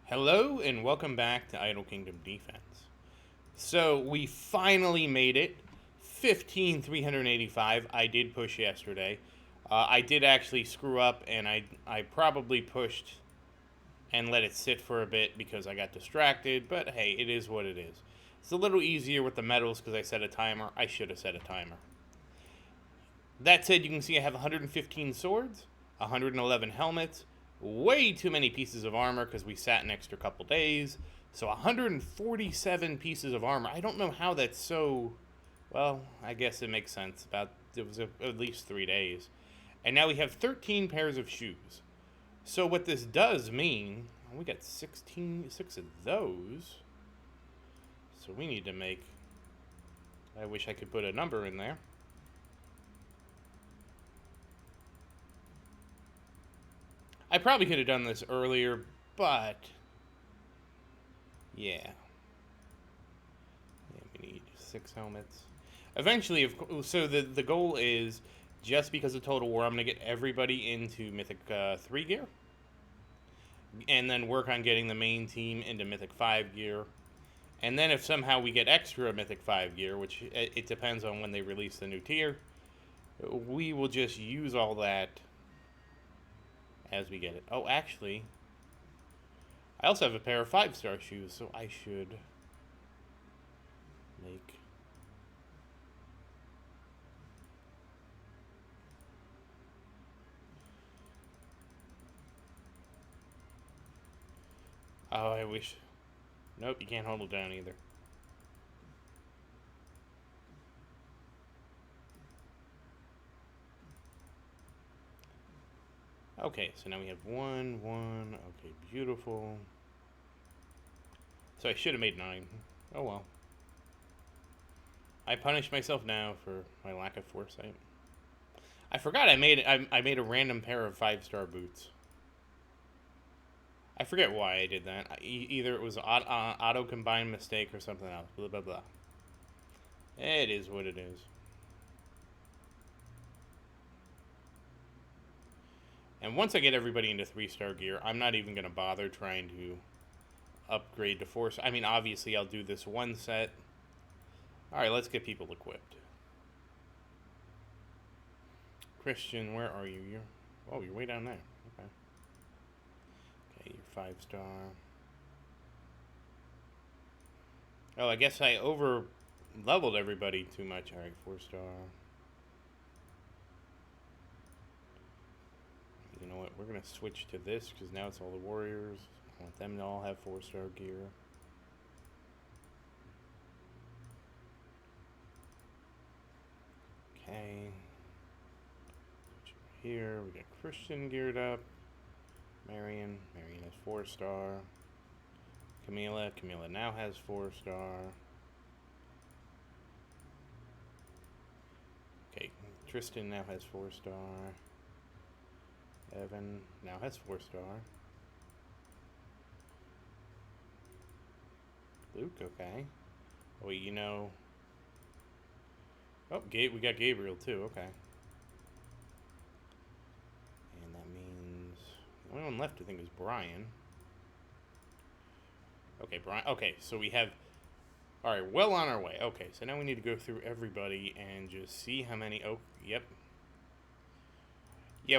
Hello and welcome back to Idle Kingdom Defense. So we finally made it. 15,385. I did push yesterday. I did actually screw up and I probably pushed and let it sit for a bit because I got distracted, but hey, it is what it is. It's a little easier with the medals because I set a timer. I should have set a timer. That said, you can see I have 115 swords, 111 helmets, way too many pieces of armor because we sat an extra couple days. So 147 pieces of armor. I don't know how that's so. Well, I guess it makes sense. It was at least 3 days, and now we have 13 pairs of shoes. So what this does mean, we got 6 of those. So we need to make. I wish I could put a number in there. I probably could have done this earlier, but yeah. We need 6 helmets. Eventually, so the goal is just because of Total War, I'm gonna get everybody into Mythic 3 gear, and then work on getting the main team into Mythic 5 gear. And then if somehow we get extra Mythic 5 gear, which it depends on when they release the new tier, we will just use all that as we get it. Oh, actually, I also have a pair of 5-star shoes, so I should make. Oh, I wish. Nope, you can't hold it down either. Okay, so now we have 1, 1. Okay, beautiful. So I should have made 9. Oh well. I punish myself now for my lack of foresight. I forgot I made a random pair of 5-star boots. I forget why I did that. Either it was auto combined mistake or something else. Blah blah blah. It is what it is. And once I get everybody into 3-star gear, I'm not even gonna bother trying to upgrade to 4. I mean, obviously I'll do this one set. All right, let's get people equipped. Christian, where are you? You're way down there. Okay. Okay, you're 5-star. Oh, I guess I over leveled everybody too much. All right, 4-star. You know what? We're gonna switch to this because now it's all the warriors. I want them to all have 4-star gear. Okay. Here we got Christian geared up. Marion has 4-star. Camila now has 4-star. Okay, Tristan now has 4-star. Evan now has 4-star. Luke, okay. Oh, you know. Oh, we got Gabriel too, okay. And that means the only one left I think is Brian. Okay, Brian. Okay, so we have. All right, well on our way. Okay, so now we need to go through everybody and just see how many. Oh, yep. Yeah,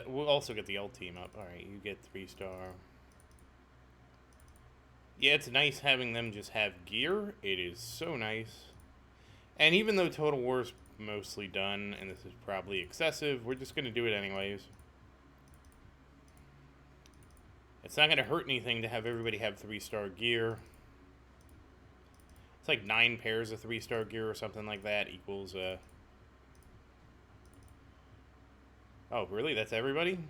we'll also get the L team up. All right, you get 3-star. Yeah, it's nice having them just have gear. It is so nice. And even though Total War's mostly done, and this is probably excessive, we're just gonna do it anyways. It's not gonna hurt anything to have everybody have 3-star gear. It's like 9 pairs of 3-star gear or something like that equals Oh, really? That's everybody?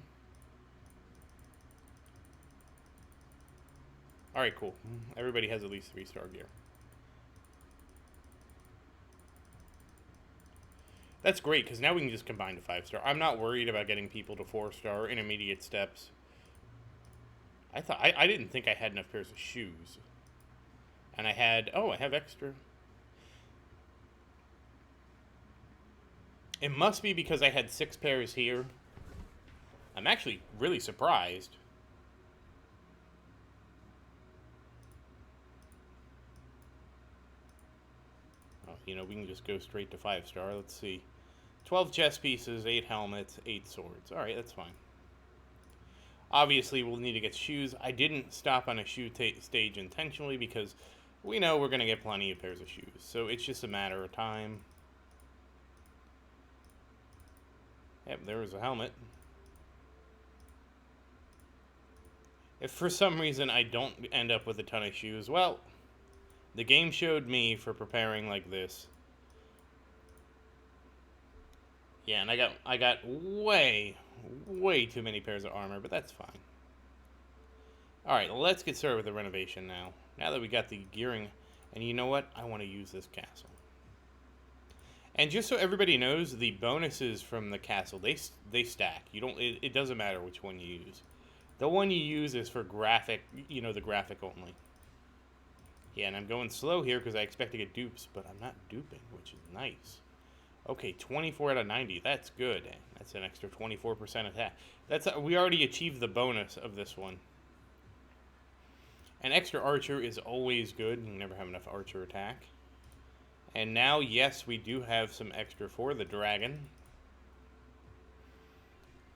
Alright, cool. Everybody has at least 3-star gear. That's great, because now we can just combine to 5-star. I'm not worried about getting people to 4-star or intermediate steps. I didn't think I had enough pairs of shoes. And I have extra. It must be because I had 6 pairs here. I'm actually really surprised. you know, we can just go straight to 5-star. Let's see. 12 chess pieces, 8 helmets, 8 swords. Alright, that's fine. Obviously, we'll need to get shoes. I didn't stop on a shoe stage intentionally because we know we're going to get plenty of pairs of shoes. So it's just a matter of time. Yep, there was a helmet. If for some reason I don't end up with a ton of shoes, well, the game showed me for preparing like this. Yeah, and I got way too many pairs of armor, but that's fine. Alright, let's get started with the renovation now. Now that we got the gearing, and you know what? I want to use this castle. And just so everybody knows, the bonuses from the castle, they stack. You don't. It doesn't matter which one you use. The one you use is for graphic, you know, the graphic only. Yeah, and I'm going slow here because I expect to get dupes, but I'm not duping, which is nice. Okay, 24 out of 90. That's good. That's an extra 24% attack. We already achieved the bonus of this one. An extra archer is always good. You never have enough archer attack. And now, yes, we do have some extra for the dragon.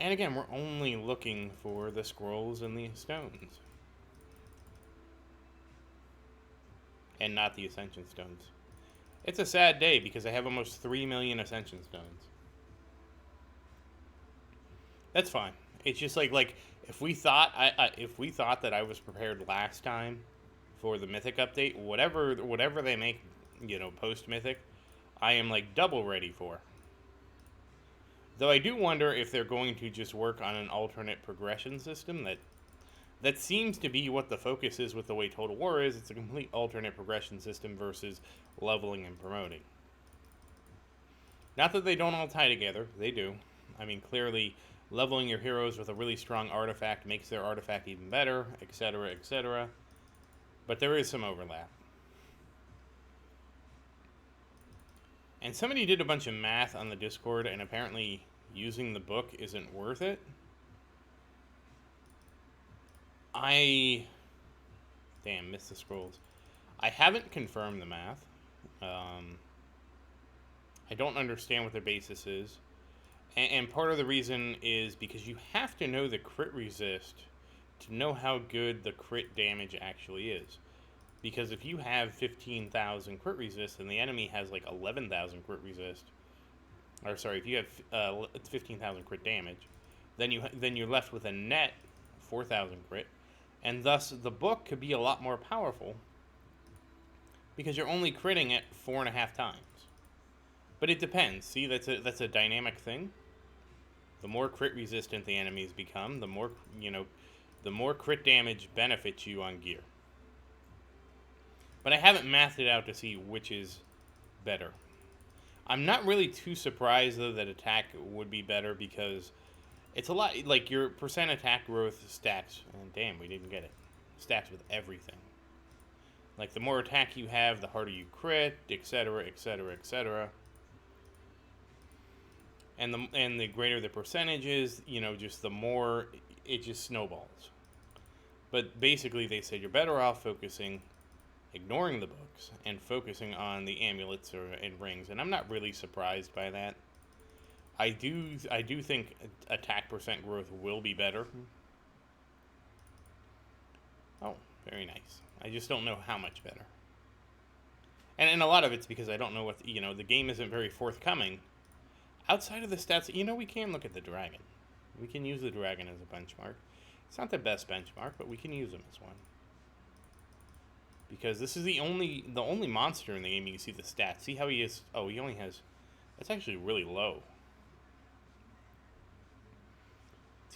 And again, we're only looking for the scrolls and the stones. And not the ascension stones. It's a sad day because I have almost 3 million ascension stones. That's fine. It's just like if we thought that I was prepared last time for the mythic update, whatever they make, you know, post mythic, I am like double ready for. Though I do wonder if they're going to just work on an alternate progression system that seems to be what the focus is with the way Total War is. It's a complete alternate progression system versus leveling and promoting. Not that they don't all tie together. They do. I mean, clearly, leveling your heroes with a really strong artifact makes their artifact even better, etc., etc. But there is some overlap. And somebody did a bunch of math on the Discord, and apparently using the book isn't worth it. Damn, missed the scrolls. I haven't confirmed the math. I don't understand what their basis is. And part of the reason is because you have to know the crit resist to know how good the crit damage actually is. Because if you have 15,000 crit resist and the enemy has like 11,000 crit resist, or sorry, if you have 15,000 crit damage, then you're left with a net 4,000 crit, and thus the book could be a lot more powerful because you're only critting it 4.5 times. But it depends. See, that's a dynamic thing. The more crit resistant the enemies become, the more, you know, the more crit damage benefits you on gear. But I haven't mathed it out to see which is better. I'm not really too surprised, though, that attack would be better because it's a lot, like, your percent attack growth stacks, and damn, we didn't get it, stacks with everything. Like, the more attack you have, the harder you crit, etc., etc., etc. And the greater the percentage is, you know, just the more it just snowballs. But basically, they said you're better off ignoring the books and focusing on the amulets and rings, and I'm not really surprised by that. I do think attack percent growth will be better. Oh, very nice. I just don't know how much better. And a lot of it's because I don't know what, you know, the game isn't very forthcoming. Outside of the stats, you know, we can look at the dragon. We can use the dragon as a benchmark. It's not the best benchmark, but we can use him as one. Because this is the only monster in the game you can see the stats. See how he is? Oh, he only has... That's actually really low.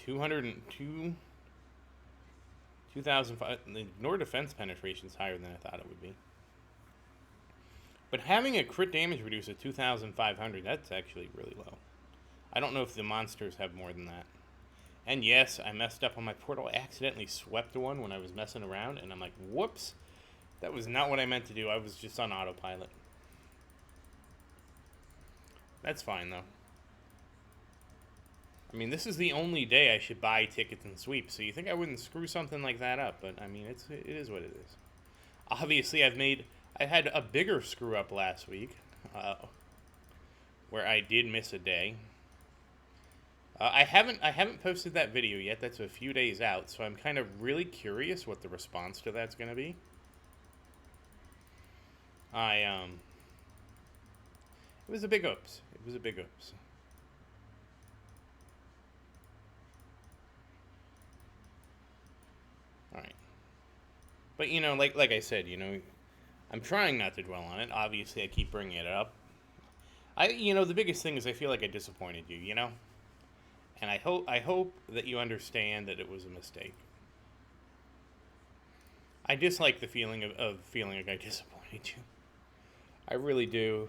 202... 2005... Ignore defense penetration is higher than I thought it would be. But having a crit damage reduce at 2,500, that's actually really low. I don't know if the monsters have more than that. And yes, I messed up on my portal. I accidentally swept one when I was messing around, and I'm like, whoops. That was not what I meant to do. I was just on autopilot. That's fine, though. I mean, this is the only day I should buy tickets and sweeps, so you think I wouldn't screw something like that up, but, I mean, it is what it is. Obviously, I had a bigger screw-up last week. uh, where I did miss a day. I haven't posted that video yet. That's a few days out, so I'm kind of really curious what the response to that's gonna be. I It was a big oops. It was a big oops. All right, but like I said, I'm trying not to dwell on it. Obviously, I keep bringing it up. The biggest thing is I feel like I disappointed you. And I hope that you understand that it was a mistake. I dislike the feeling of feeling like I disappointed you. I really do.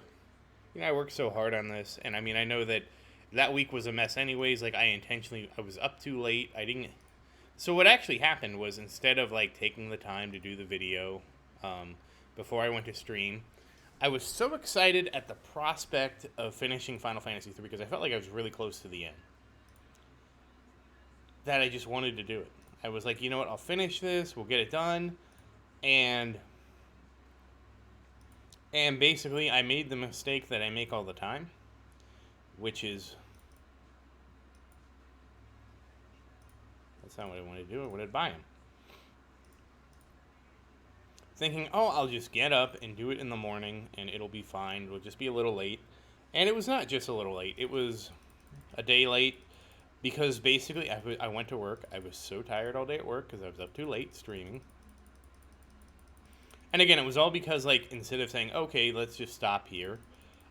I worked so hard on this, and I mean, I know that week was a mess anyways. Like, I was up too late. I didn't. So what actually happened was, instead of like taking the time to do the video before I went to stream, I was so excited at the prospect of finishing Final Fantasy 3 because I felt like I was really close to the end that I just wanted to do it. I was like, you know what? I'll finish this. We'll get it done, and basically, I made the mistake that I make all the time, which is that's not what I wanted to do. I wanted to buy them. Thinking, oh, I'll just get up and do it in the morning, and it'll be fine. It'll just be a little late. And it was not just a little late. It was a day late because basically I went to work. I was so tired all day at work because I was up too late streaming. And again, it was all because, like, instead of saying, okay, let's just stop here,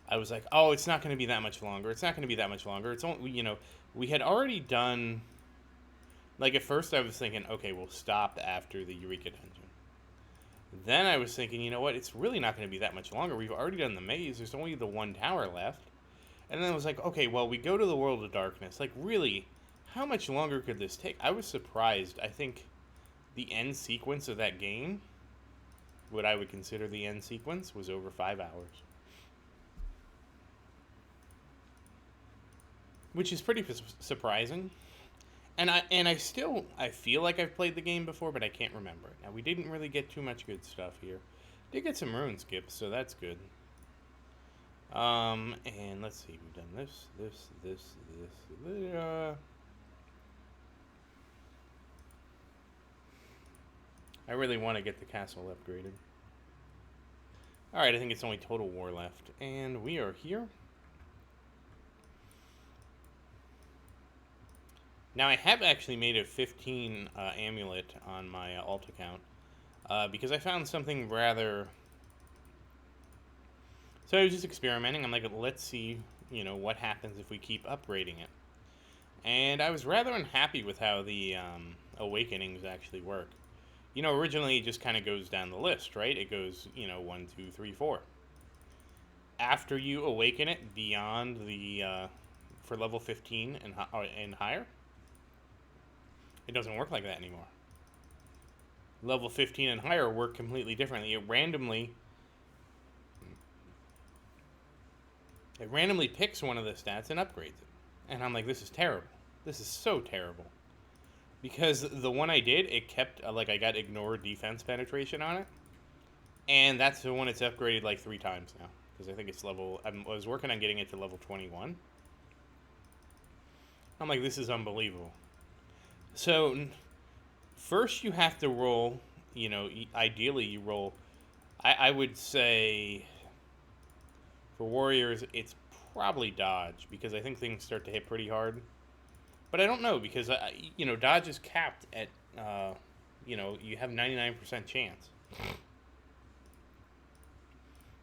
I was like, oh, it's not going to be that much longer. It's not going to be that much longer. It's only, we had already done, like, at first I was thinking, okay, we'll stop after the Eureka Dungeon. Then I was thinking, you know what, it's really not going to be that much longer. We've already done the maze. There's only the one tower left. And then I was like, okay, well, we go to the World of Darkness. Like, really, how much longer could this take? I was surprised. I think the end sequence of that game, what I would consider the end sequence, was over 5 hours. Which is pretty surprising. And I feel like I've played the game before, but I can't remember it. Now, we didn't really get too much good stuff here. Did get some rune skips, so that's good. And let's see, we've done this. I really want to get the castle upgraded. Alright, I think it's only Total War left. And we are here. Now, I have actually made a 15 amulet on my alt account because I found something rather... So I was just experimenting. I'm like, let's see, what happens if we keep upgrading it. And I was rather unhappy with how the awakenings actually work. Originally it just kind of goes down the list, right? It goes, 1, 2, 3, 4. After you awaken it beyond the, for level 15 and higher, it doesn't work like that anymore. Level 15 and higher work completely differently. It randomly picks one of the stats and upgrades it. And I'm like, this is terrible. This is so terrible. Because the one I did, it kept, I got ignored defense penetration on it. And that's the one it's upgraded like 3 times now. Because I think it's I was working on getting it to level 21. I'm like, this is unbelievable. So, first you have to roll, ideally you roll, I would say, for warriors, it's probably dodge, because I think things start to hit pretty hard. But I don't know, because, dodge is capped at, you have 99% chance.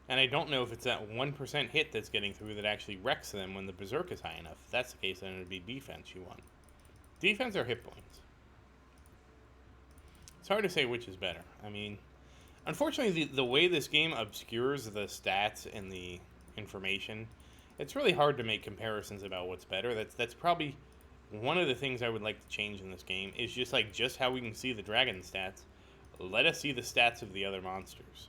And I don't know if it's that 1% hit that's getting through that actually wrecks them when the berserk is high enough. If that's the case, then it would be defense you want. Defense or hit points? It's hard to say which is better. I mean, unfortunately, the way this game obscures the stats and the information, it's really hard to make comparisons about what's better. That's probably one of the things I would like to change in this game, is just how we can see the dragon stats. Let us see the stats of the other monsters.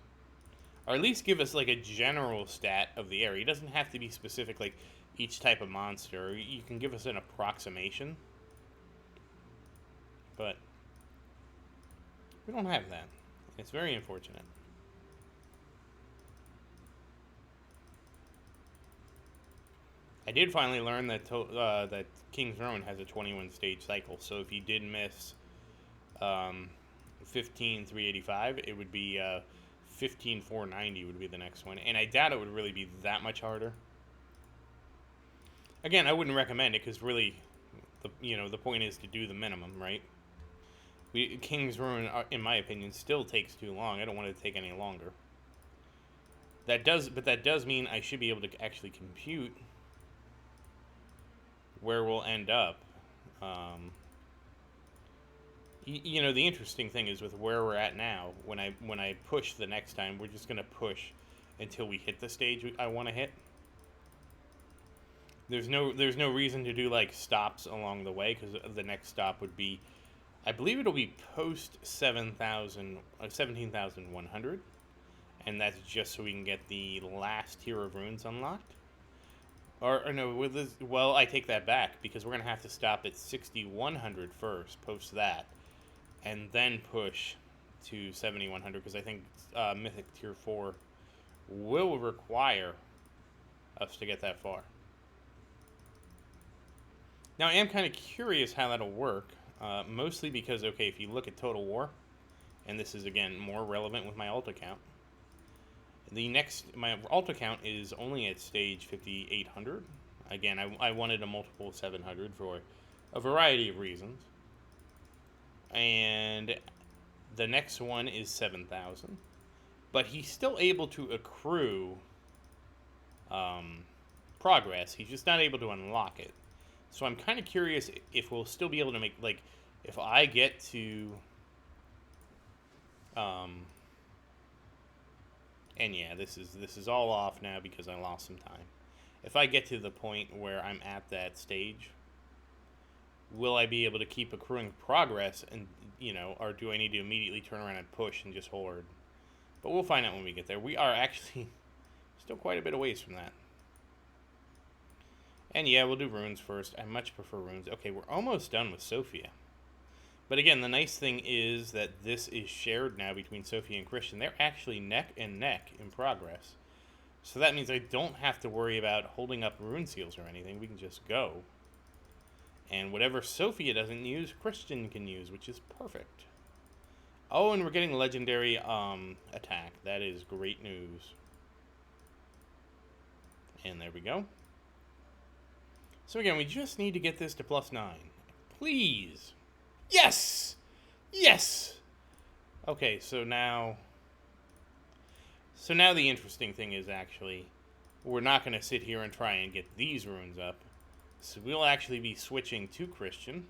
Or at least give us like a general stat of the area. It doesn't have to be specific, like each type of monster. You can give us an approximation. But we don't have that. It's very unfortunate. I did finally learn that that King's Ruin has a 21 stage cycle. So if you did miss 15,385, it would be 15,490 would be the next one, and I doubt it would really be that much harder. Again, I wouldn't recommend it because really, the point is to do the minimum, right? King's Ruin, in my opinion, still takes too long. I don't want it to take any longer. But that does mean I should be able to actually compute where we'll end up. The interesting thing is with where we're at now. When I push the next time, we're just gonna push until we hit the stage I want to hit. There's no reason to do like stops along the way because the next stop would be, I believe it'll be post 17,100, and that's just so we can get the last tier of runes unlocked. Or no, with this, well, I take that back because we're gonna have to stop at 6,100 first, post that, and then push to 7,100 because I think Mythic Tier 4 will require us to get that far. Now I am kind of curious how that'll work, mostly because, okay, if you look at Total War, and this is again more relevant with my alt account, my alt account is only at stage 5,800. Again, I wanted a multiple 700 for a variety of reasons. And the next one is 7,000. But he's still able to accrue progress. He's just not able to unlock it. So I'm kind of curious if we'll still be able to make, like, if I get to... and yeah, this is all off now because I lost some time. If I get to the point where I'm at that stage, will I be able to keep accruing progress and, or do I need to immediately turn around and push and just hoard? But we'll find out when we get there. We are actually still quite a bit away from that. And yeah, we'll do runes first. I much prefer runes. Okay, we're almost done with Sophia. But again, the nice thing is that this is shared now between Sophia and Christian. They're actually neck and neck in progress. So that means I don't have to worry about holding up rune seals or anything. We can just go. And whatever Sophia doesn't use, Christian can use, which is perfect. Oh, and we're getting legendary attack. That is great news. And there we go. So again, we just need to get this to +9. Please. Yes! Yes! Okay, so now the interesting thing is actually, we're not going to sit here and try and get these runes up. So we'll actually be switching to Christian.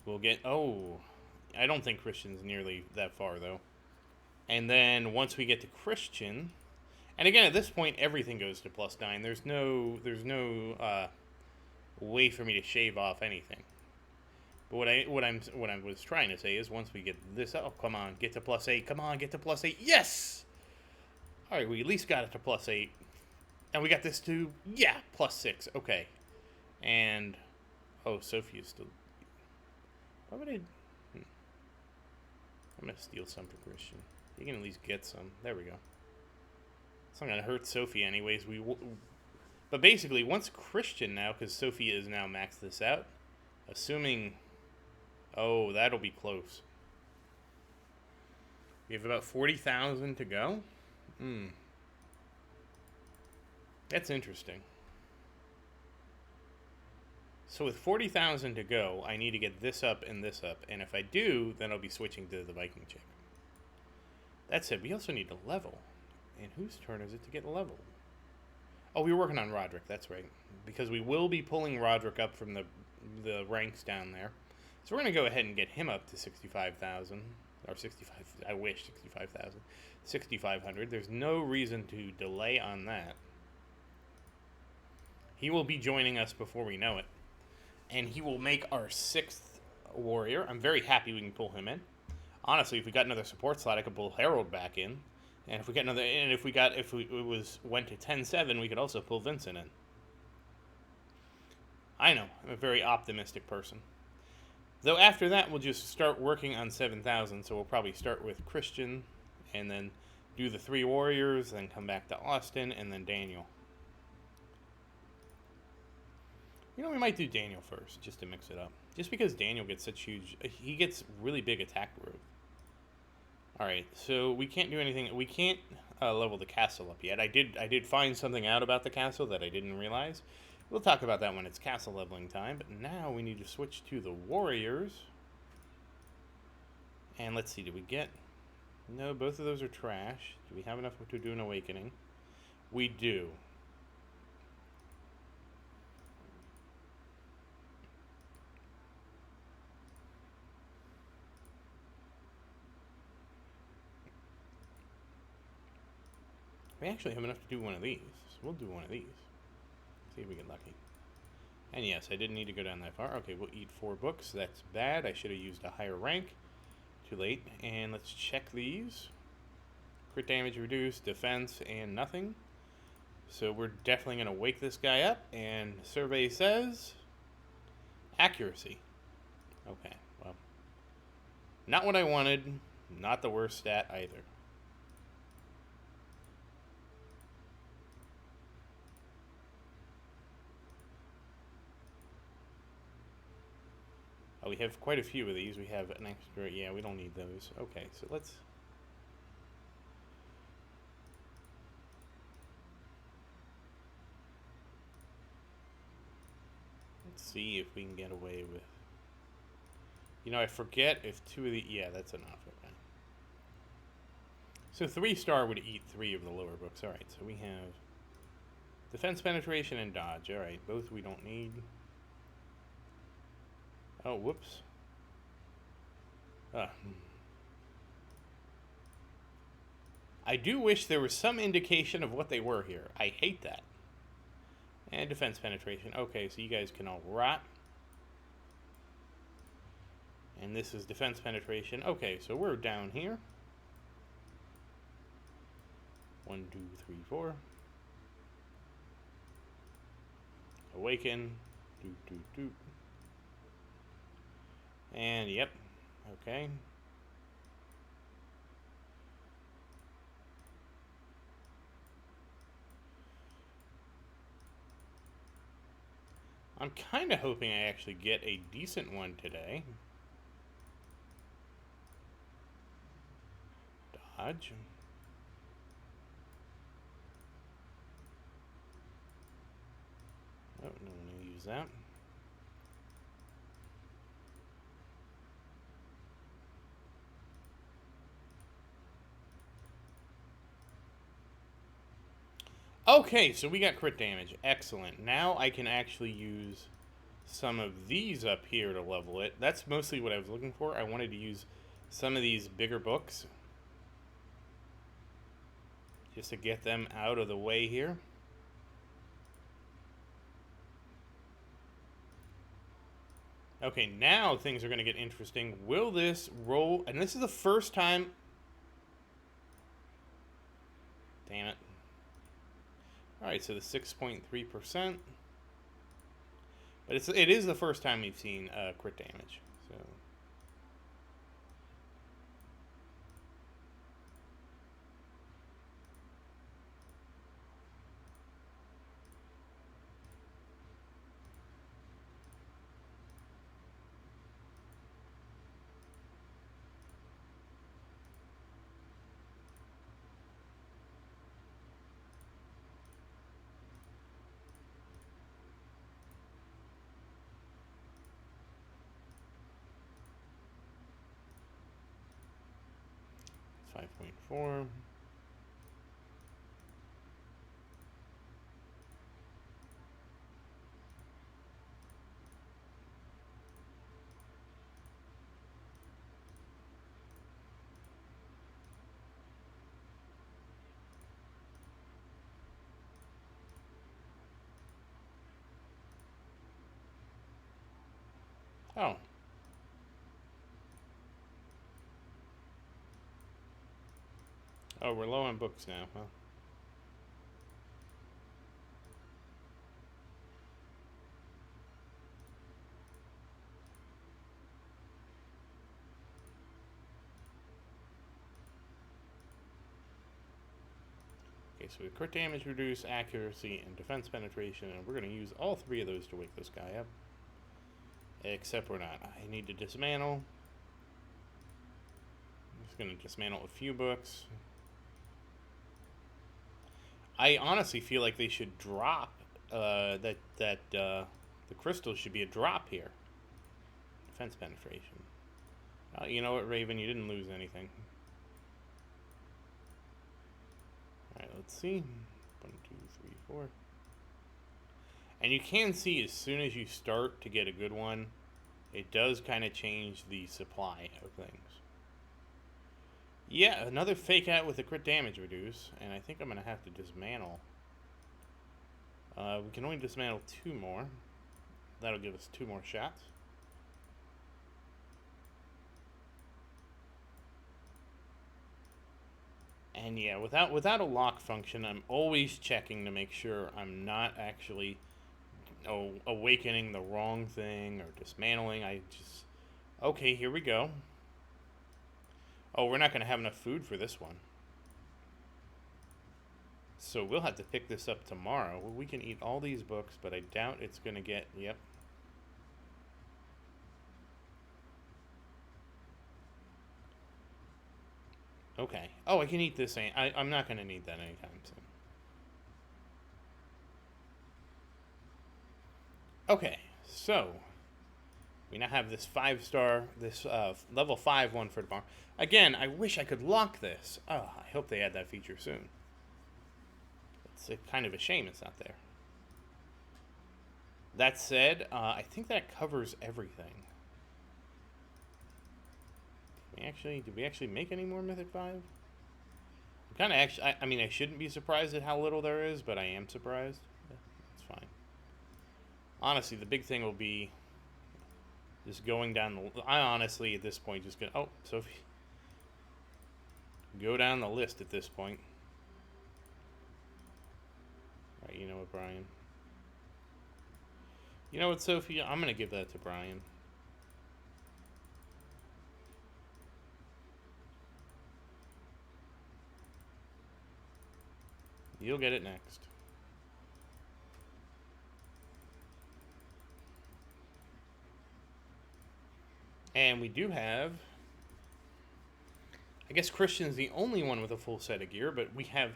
We'll get, I don't think Christian's nearly that far though. And then once we get to Christian, and again at this point everything goes to +9. There's no way for me to shave off anything. But what I was trying to say is once we get this, oh come on, get to +8, come on, get to +8, yes! Alright, we at least got it to +8. And we got this to, yeah, +6, okay. And, Sophia's still, why would I'm gonna steal some for Christian. You can at least get some, there we go. It's not gonna hurt Sophia anyways, but basically, once Christian now, because Sophia is now maxed this out, assuming... Oh, that'll be close. We have about 40,000 to go? That's interesting. So with 40,000 to go, I need to get this up, and if I do, then I'll be switching to the Viking chick. That said, we also need to level. And whose turn is it to get leveled? Oh, we were working on Roderick, that's right. Because we will be pulling Roderick up from the ranks down there. So we're going to go ahead and get him up to 65,000. Or 65, I wish 65,000. 6,500. There's no reason to delay on that. He will be joining us before we know it. And he will make our 6th warrior. I'm very happy we can pull him in. Honestly, if we got another support slot, I could pull Harold back in. And if we get another, and if we went to 10-7, we could also pull Vincent in. I know, I'm a very optimistic person. Though after that, we'll just start working on 7,000. So we'll probably start with Christian, and then do the 3 warriors, then come back to Austin, and then Daniel. You know, we might do Daniel first, just to mix it up. Just because Daniel gets such huge... He gets really big attack growth. Alright, so we can't do anything... We can't level the castle up yet. I did find something out about the castle that I didn't realize. We'll talk about that when it's castle leveling time. But now we need to switch to the warriors. And let's see, did we get... No, both of those are trash. Do we have enough to do an awakening? We do. We actually have enough to do one of these. So we'll do one of these. See if we get lucky. And yes, I didn't need to go down that far. Okay, we'll eat 4 books. That's bad. I should have used a higher rank. Too late. And let's check these. Crit damage reduced, defense, and nothing. So we're definitely going to wake this guy up. And survey says... accuracy. Okay, well. Not what I wanted. Not the worst stat either. Oh, we have quite a few of these. We have an extra... Yeah, we don't need those. Okay, so let's see if we can get away with... You know, I forget if 2 of the... Yeah, that's enough. Okay. So 3-star would eat 3 of the lower books. Alright, so we have... defense, penetration, and dodge. Alright, both we don't need. Oh, whoops. I do wish there was some indication of what they were here. I hate that. And defense penetration. Okay, so you guys can all rot. And this is defense penetration. Okay, so we're down here. 1, 2, 3, 4. Awaken. Doot, doot, doot. And yep. Okay. I'm kind of hoping I actually get a decent one today. Dodge. Oh, no one will use that. Okay, so we got crit damage. Excellent. Now I can actually use some of these up here to level it. That's mostly what I was looking for. I wanted to use some of these bigger books just to get them out of the way here. Okay, now things are going to get interesting. Will this roll? And this is the first time... Damn it. Alright, so the 6.3%. But it is the first time we've seen crit damage. So... it's 5.4. Oh. Oh, we're low on books now, huh? Okay, so crit damage, reduce, accuracy, and defense penetration, and we're going to use all 3 of those to wake this guy up. Except we're not. I need to dismantle. I'm just going to dismantle a few books. I honestly feel like they should drop the crystals should be a drop here. Defense penetration. You know what, Raven? You didn't lose anything. Alright, let's see. 1, 2, 3, 4. And you can see as soon as you start to get a good one, it does kind of change the supply of things. Yeah, another fake out with a crit damage reduce, and I think I'm going to have to dismantle. We can only dismantle 2 more. That'll give us 2 more shots. And yeah, without a lock function, I'm always checking to make sure I'm not actually awakening the wrong thing or dismantling. Okay, here we go. Oh, we're not going to have enough food for this one. So we'll have to pick this up tomorrow. Well, we can eat all these books, but I doubt it's going to get... Yep. Okay. Oh, I can eat this. I'm not going to need that anytime soon. Okay, so we now have this 5-star, this level 5 one for tomorrow. Again, I wish I could lock this. Oh, I hope they add that feature soon. It's kind of a shame it's not there. That said, I think that covers everything. Did we actually make any more Mythic 5? I'm kind of I mean, I shouldn't be surprised at how little there is, but I am surprised. Yeah, it's fine. Honestly, the big thing will be just going down the... I honestly, at this point, just gonna... Oh, Sophie. Go down the list at this point. Right, you know what, Brian? You know what, Sophie? I'm gonna give that to Brian. You'll get it next. And we do have... I guess Christian's the only one with a full set of gear, but we have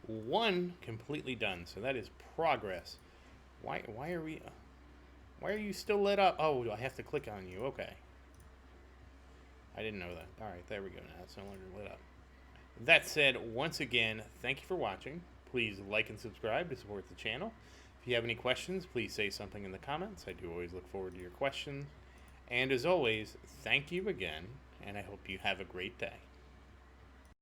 one completely done, so that is progress. Why are we... Why are you still lit up? Oh, I have to click on you. Okay. I didn't know that. Alright, there we go now. It's no longer lit up. That said, once again, thank you for watching. Please like and subscribe to support the channel. If you have any questions, please say something in the comments. I do always look forward to your questions. And as always, thank you again, and I hope you have a great day.